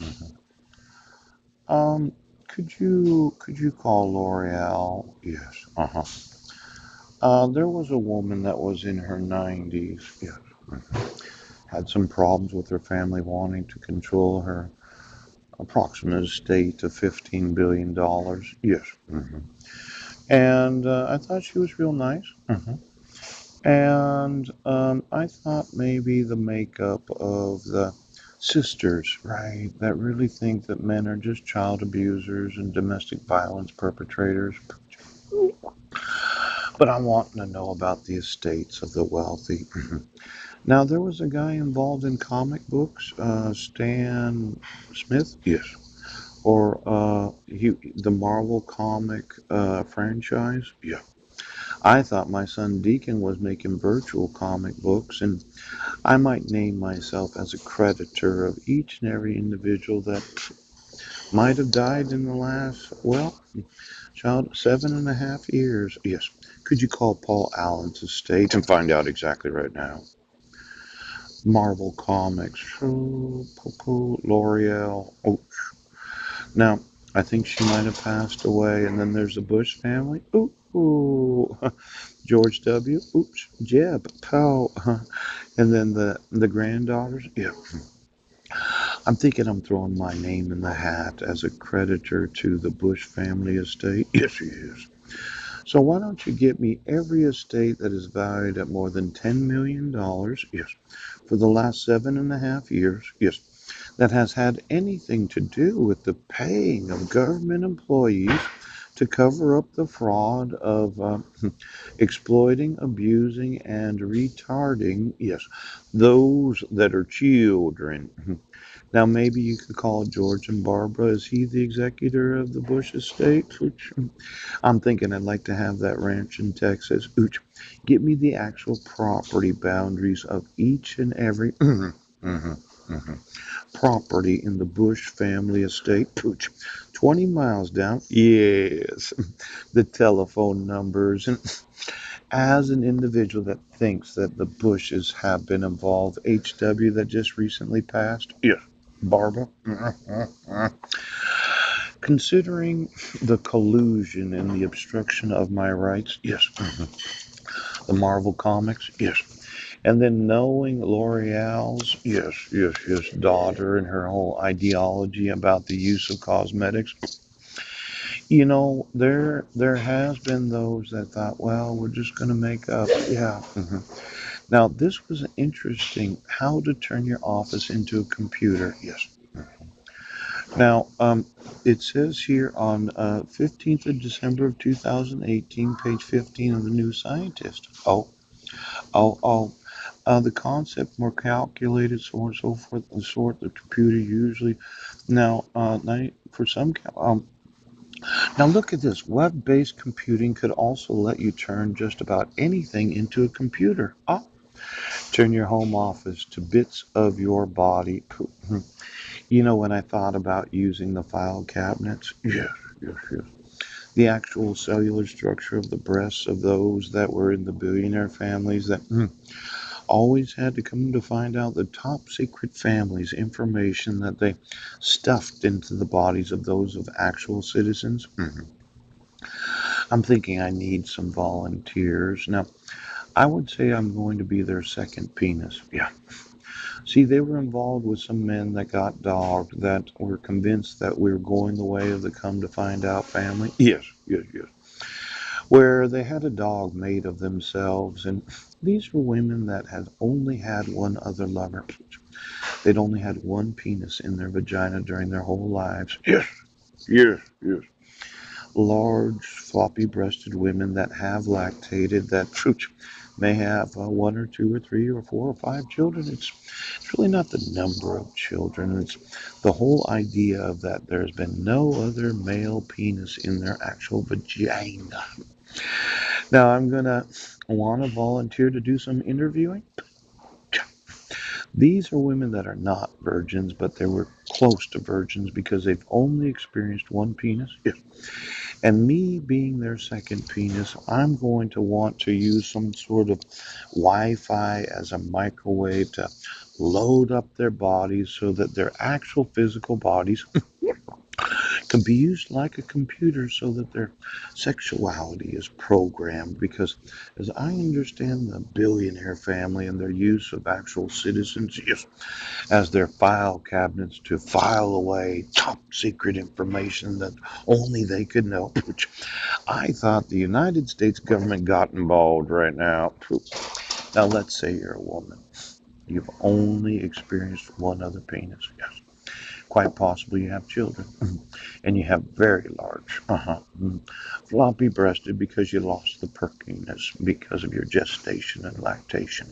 Mhm. Um, could you call L'Oreal? Yes. Uh-huh. There was a woman that was in her 90s. Yes. Mhm. Had some problems with her family wanting to control her approximate estate of $15 billion. Yes. Mhm. And I thought she was real nice. Mhm. And I thought maybe the makeup of the sisters, right, that really think that men are just child abusers and domestic violence perpetrators. But I'm wanting to know about the estates of the wealthy. Now, there was a guy involved in comic books, Stan Smith, yes, or the Marvel comic franchise, yeah. I thought my son Deacon was making virtual comic books, and I might name myself as a creditor of each and every individual that might have died in the last, well, child, 7.5 years. Yes. Could you call Paul Allen's estate and find out exactly right now? Marvel Comics, L'Oreal. Oh, now I think she might have passed away. And then there's the Bush family. Ooh, George W. Oops, Jeb, Powell, and then the granddaughters. Yeah, I'm thinking I'm throwing my name in the hat as a creditor to the Bush family estate. Yes, he is. So why don't you get me every estate that is valued at more than $10 million? Yes, for the last 7.5 years. Yes, that has had anything to do with the paying of government employees to cover up the fraud of exploiting, abusing, and retarding, yes, those that are children. Now, maybe you could call George and Barbara. Is he the executor of the Bush estate? Which I'm thinking I'd like to have that ranch in Texas. Ooch, get me the actual property boundaries of each and every property in the Bush family estate. Pooch, 20 miles down. Yes, the telephone numbers. And as an individual that thinks that the Bushes have been involved, HW that just recently passed. Yes. Barbara. Considering the collusion and the obstruction of my rights, yes. The Marvel Comics, yes. And then knowing L'Oreal's, yes, yes, yes, daughter and her whole ideology about the use of cosmetics, there has been those that thought, well, we're just going to make up. Yeah. Now, this was interesting. How to turn your office into a computer. Yes. Now, it says here on 15th of December of 2018, page 15 of the New Scientist. Oh, the concept more calculated, so on and so forth, and sort the computer usually. Now, for some, now look at this. Web-based computing could also let you turn just about anything into a computer. Turn your home office to bits of your body. When I thought about using the file cabinets, yes, yes, yes. The actual cellular structure of the breasts of those that were in the billionaire families that always had to come to find out the top secret families information that they stuffed into the bodies of those of actual citizens. I'm thinking I need some volunteers. Now, I would say I'm going to be their second penis. Yeah. See, they were involved with some men that got dogged that were convinced that we were going the way of the come to find out family. Yes, yes, yes. Where they had a dog made of themselves, and these were women that had only had one other lover. They'd only had one penis in their vagina during their whole lives. Yes, yes, yes. Large, floppy breasted women that have lactated, that may have one or two or three or four or five children. It's really not the number of children. It's the whole idea of that there's been no other male penis in their actual vagina. Now I'm gonna want to volunteer to do some interviewing. These are women that are not virgins, but they were close to virgins because they've only experienced one penis. Yeah. And me being their second penis, I'm going to want to use some sort of Wi Fi as a microwave to load up their bodies so that their actual physical bodies can be used like a computer so that their sexuality is programmed. Because, as I understand the billionaire family and their use of actual citizens, yes, as their file cabinets to file away top secret information that only they could know, which I thought the United States government got involved right now. Now, let's say you're a woman. You've only experienced one other penis. Yes. Quite possibly you have children. And you have very large, floppy breasted because you lost the perkiness because of your gestation and lactation.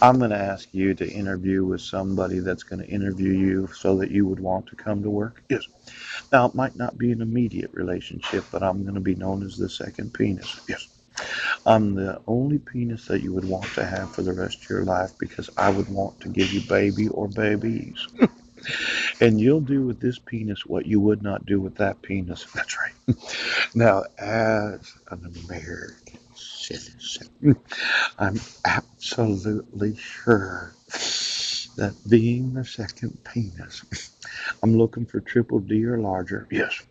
I'm going to ask you to interview with somebody that's going to interview you so that you would want to come to work. Yes. Now, it might not be an immediate relationship, but I'm going to be known as the second penis. Yes. I'm the only penis that you would want to have for the rest of your life because I would want to give you baby or babies. And you'll do with this penis what you would not do with that penis. That's right. Now, as an American citizen, I'm absolutely sure that being the second penis, I'm looking for triple D or larger. Yes.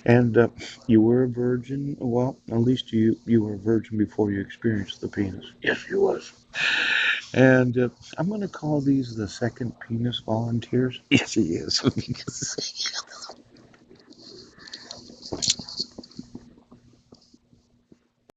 And you were a virgin. Well, at least you were a virgin before you experienced the penis. Yes, you was. And I'm going to call these the second penis volunteers. Yes, he is.